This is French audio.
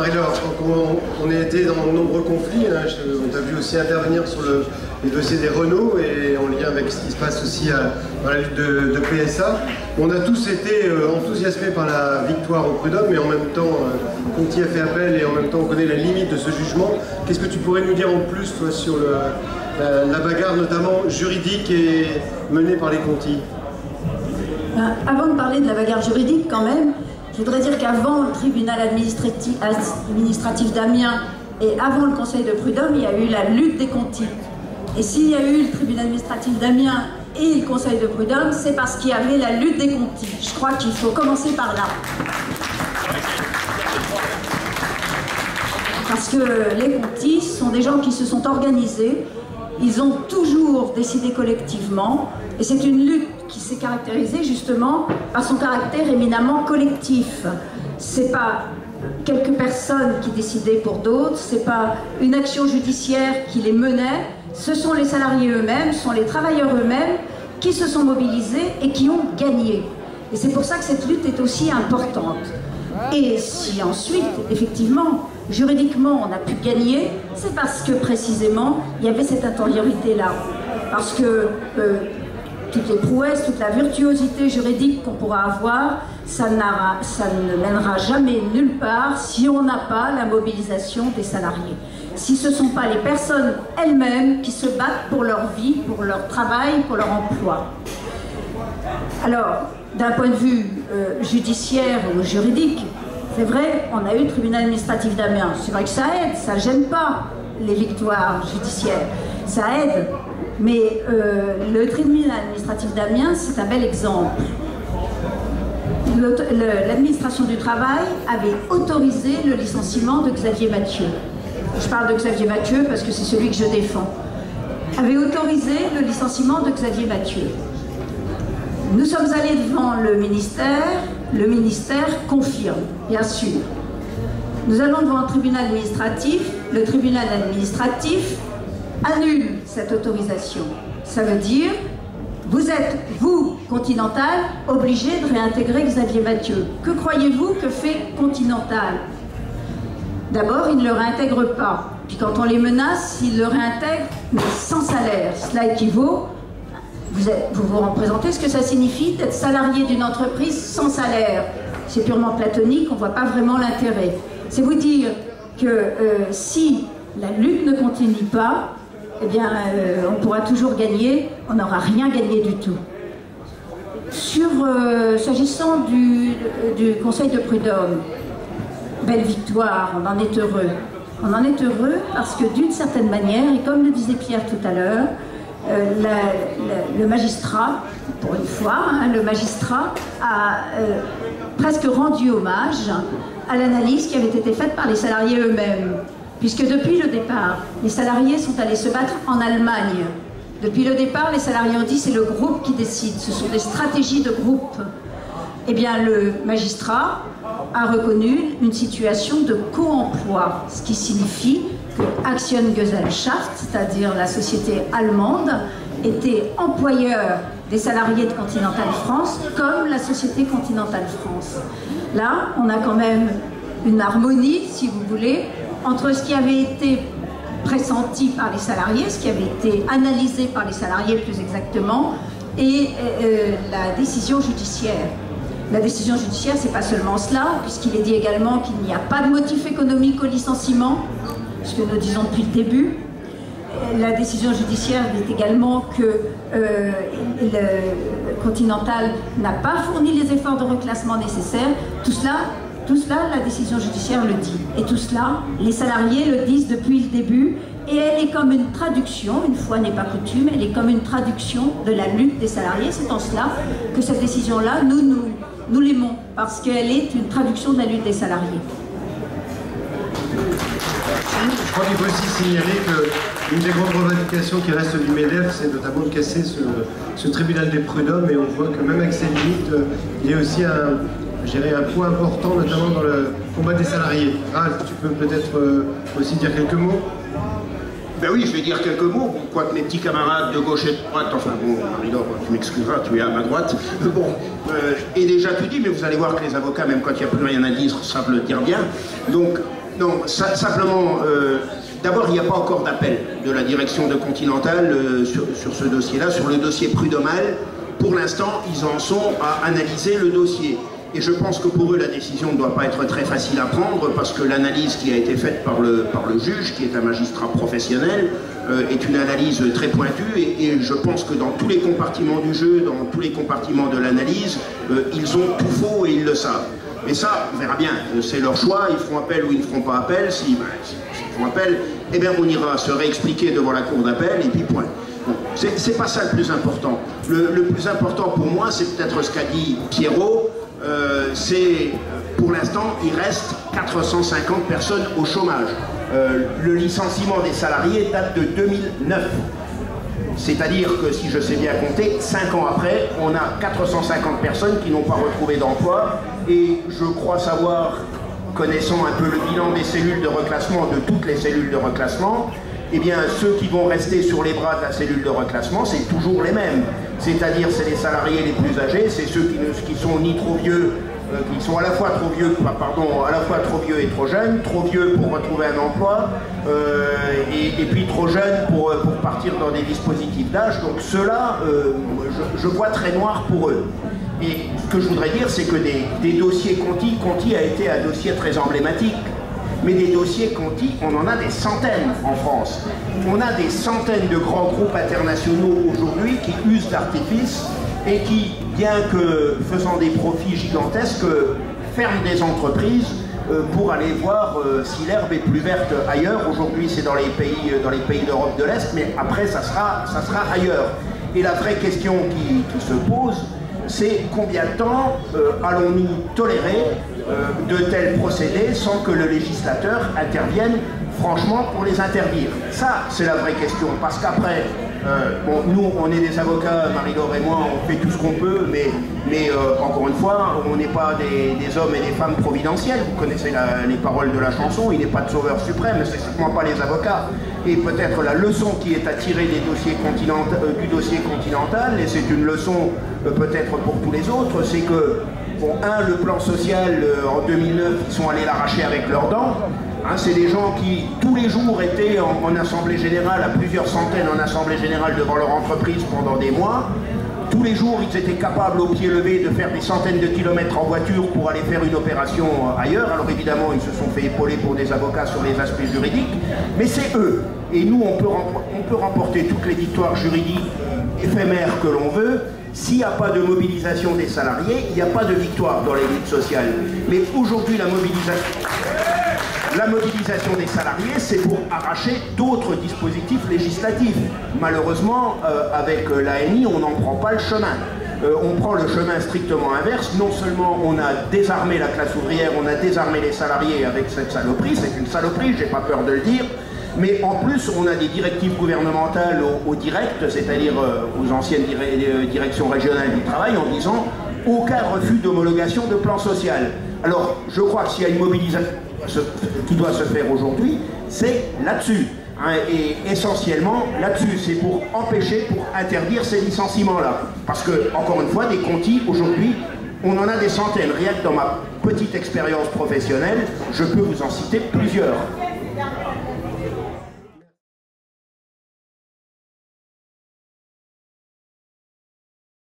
Marie-Laure, on a été dans de nombreux conflits, hein, on t'a vu aussi intervenir sur les dossiers des Renault et en lien avec ce qui se passe aussi dans la lutte de PSA. On a tous été enthousiasmés par la victoire au prud'homme, mais en même temps, Conti a fait appel et en même temps on connaît la limite de ce jugement. Qu'est-ce que tu pourrais nous dire en plus, toi, sur la bagarre notamment juridique et menée par les Conti? Avant de parler de la bagarre juridique, quand même, je voudrais dire qu'avant le tribunal administratif d'Amiens et avant le conseil de prud'homme, il y a eu la lutte des Conti. Et s'il y a eu le tribunal administratif d'Amiens et le conseil de prud'homme, c'est parce qu'il y avait la lutte des Conti. Je crois qu'il faut commencer par là. Parce que les Conti sont des gens qui se sont organisés, ils ont toujours décidé collectivement, et c'est une lutte qui s'est caractérisée justement par son caractère éminemment collectif. C'est pas quelques personnes qui décidaient pour d'autres, c'est pas une action judiciaire qui les menait, ce sont les salariés eux-mêmes, ce sont les travailleurs eux-mêmes qui se sont mobilisés et qui ont gagné. Et c'est pour ça que cette lutte est aussi importante. Et si ensuite, effectivement, juridiquement, on a pu gagner, c'est parce que précisément, il y avait cette intériorité-là. Parce que toutes les prouesses, toute la virtuosité juridique qu'on pourra avoir, ça ne mènera jamais nulle part si on n'a pas la mobilisation des salariés. Si ce ne sont pas les personnes elles-mêmes qui se battent pour leur vie, pour leur travail, pour leur emploi. Alors, d'un point de vue judiciaire ou juridique, c'est vrai, on a eu le tribunal administratif d'Amiens. C'est vrai que ça aide, ça ne gêne pas les victoires judiciaires. Ça aide. Mais le tribunal administratif d'Amiens, c'est un bel exemple. L'administration du travail avait autorisé le licenciement de Xavier Mathieu. Je parle de Xavier Mathieu parce que c'est celui que je défends. Avait autorisé le licenciement de Xavier Mathieu. Nous sommes allés devant le ministère confirme, bien sûr. Nous allons devant le tribunal administratif annule cette autorisation. Ça veut dire, vous êtes, vous, Continental, obligé de réintégrer Xavier Mathieu. Que croyez-vous que fait Continental? D'abord, il ne le réintègre pas. Puis quand on les menace, il le réintègre, mais sans salaire. Cela équivaut, vous vous représentez ce que ça signifie d'être salarié d'une entreprise sans salaire. C'est purement platonique, on ne voit pas vraiment l'intérêt. C'est vous dire que si la lutte ne continue pas, eh bien, on pourra toujours gagner, on n'aura rien gagné du tout. S'agissant du conseil de prud'homme, belle victoire, on en est heureux. On en est heureux parce que d'une certaine manière, et comme le disait Pierre tout à l'heure, le magistrat, pour une fois, hein, le magistrat a presque rendu hommage à l'analyse qui avait été faite par les salariés eux-mêmes. Puisque depuis le départ, les salariés sont allés se battre en Allemagne. Depuis le départ, les salariés ont dit c'est le groupe qui décide, ce sont des stratégies de groupe. Eh bien, le magistrat a reconnu une situation de co-emploi, ce qui signifie que Aktiengesellschaft, c'est-à-dire la société allemande, était employeur des salariés de Continental France comme la société Continental France. Là, on a quand même une harmonie, si vous voulez, entre ce qui avait été pressenti par les salariés, ce qui avait été analysé par les salariés plus exactement, et la décision judiciaire. La décision judiciaire, c'est pas seulement cela, puisqu'il est dit également qu'il n'y a pas de motif économique au licenciement, ce que nous disons depuis le début. La décision judiciaire dit également que le Continental n'a pas fourni les efforts de reclassement nécessaires. Tout cela, la décision judiciaire le dit. Et tout cela, les salariés le disent depuis le début. Et elle est comme une traduction, une fois n'est pas coutume, elle est comme une traduction de la lutte des salariés. C'est en cela que cette décision-là, nous l'aimons, parce qu'elle est une traduction de la lutte des salariés. Je crois qu'il faut aussi signaler qu'une des grandes revendications qui reste du MEDEF, c'est notamment de casser ce tribunal des prud'hommes, et on voit que même avec ses limites, il y a aussi un point important, notamment dans le combat des salariés. Ralph, tu peux peut-être aussi dire quelques mots? Ben oui, je vais dire quelques mots, quoique mes petits camarades de gauche et de droite, enfin bon, Marie-Laure, tu m'excuseras, tu es à ma droite, bon, et déjà tu dis, mais vous allez voir que les avocats, même quand il n'y a plus rien à dire, savent le dire bien, donc Non, simplement, d'abord, il n'y a pas encore d'appel de la direction de Continental sur ce dossier-là, sur le dossier prud'homal. Pour l'instant, ils en sont à analyser le dossier. Et je pense que pour eux, la décision ne doit pas être très facile à prendre parce que l'analyse qui a été faite par le juge, qui est un magistrat professionnel, est une analyse très pointue et je pense que dans tous les compartiments du jeu, dans tous les compartiments de l'analyse, ils ont tout faux et ils le savent. Mais ça, on verra bien, c'est leur choix, ils feront appel ou ils ne feront pas appel. S'ils font appel, eh bien on ira se réexpliquer devant la cour d'appel et puis point. Bon, c'est pas ça le plus important. Le plus important pour moi, c'est peut-être ce qu'a dit Pierrot, c'est pour l'instant, il reste 450 personnes au chômage. Le licenciement des salariés date de 2009. C'est-à-dire que, si je sais bien compter, 5 ans après, on a 450 personnes qui n'ont pas retrouvé d'emploi. Et je crois savoir, connaissant un peu le bilan des cellules de reclassement, de toutes les cellules de reclassement, eh bien, ceux qui vont rester sur les bras de la cellule de reclassement, c'est toujours les mêmes. C'est-à-dire, c'est les salariés les plus âgés, c'est ceux qui sont ni trop vieux, qui sont à la fois trop vieux, à la fois trop vieux et trop jeunes, trop vieux pour retrouver un emploi, et puis trop jeunes pour partir dans des dispositifs d'âge. Donc ceux-là, je vois très noir pour eux. Et ce que je voudrais dire, c'est que des dossiers Conti a été un dossier très emblématique. Mais des dossiers Conti, on en a des centaines en France. On a des centaines de grands groupes internationaux aujourd'hui qui usent d'artifices et qui, bien que faisant des profits gigantesques, ferment des entreprises pour aller voir si l'herbe est plus verte ailleurs. Aujourd'hui, c'est dans les pays d'Europe de l'Est, mais après, ça sera ailleurs. Et la vraie question qui se pose, c'est combien de temps allons-nous tolérer de tels procédés sans que le législateur intervienne franchement pour les interdire? Ça, c'est la vraie question, parce qu'après, bon, nous, on est des avocats, Marie-Laure et moi, on fait tout ce qu'on peut, mais encore une fois, on n'est pas des hommes et des femmes providentiels. Vous connaissez les paroles de la chanson, il n'est pas de sauveur suprême, c'est certainement pas les avocats. Et peut-être la leçon qui est à tirer du dossier Continental, et c'est une leçon peut-être pour tous les autres, c'est que, bon, le plan social, en 2009, ils sont allés l'arracher avec leurs dents. C'est des gens qui, tous les jours, étaient en assemblée générale, à plusieurs centaines en assemblée générale devant leur entreprise pendant des mois. Tous les jours, ils étaient capables, au pied levé, de faire des centaines de kilomètres en voiture pour aller faire une opération ailleurs. Alors évidemment, ils se sont fait épauler pour des avocats sur les aspects juridiques, mais c'est eux. Et nous, on peut remporter toutes les victoires juridiques éphémères que l'on veut. S'il n'y a pas de mobilisation des salariés, il n'y a pas de victoire dans les luttes sociales. Mais aujourd'hui, la mobilisation des salariés, c'est pour arracher d'autres dispositifs législatifs. Malheureusement, avec l'ANI, on n'en prend pas le chemin. On prend le chemin strictement inverse. Non seulement on a désarmé la classe ouvrière, on a désarmé les salariés avec cette saloperie, c'est une saloperie, j'ai pas peur de le dire, mais en plus on a des directives gouvernementales au direct, c'est-à-dire aux anciennes directions régionales du travail, en disant aucun refus d'homologation de plan social. Alors je crois que s'il y a une mobilisation qui doit se faire aujourd'hui, c'est là-dessus. Et essentiellement, là-dessus, c'est pour empêcher, pour interdire ces licenciements-là. Parce que, encore une fois, des Conti, aujourd'hui, on en a des centaines. Rien que dans ma petite expérience professionnelle, je peux vous en citer plusieurs.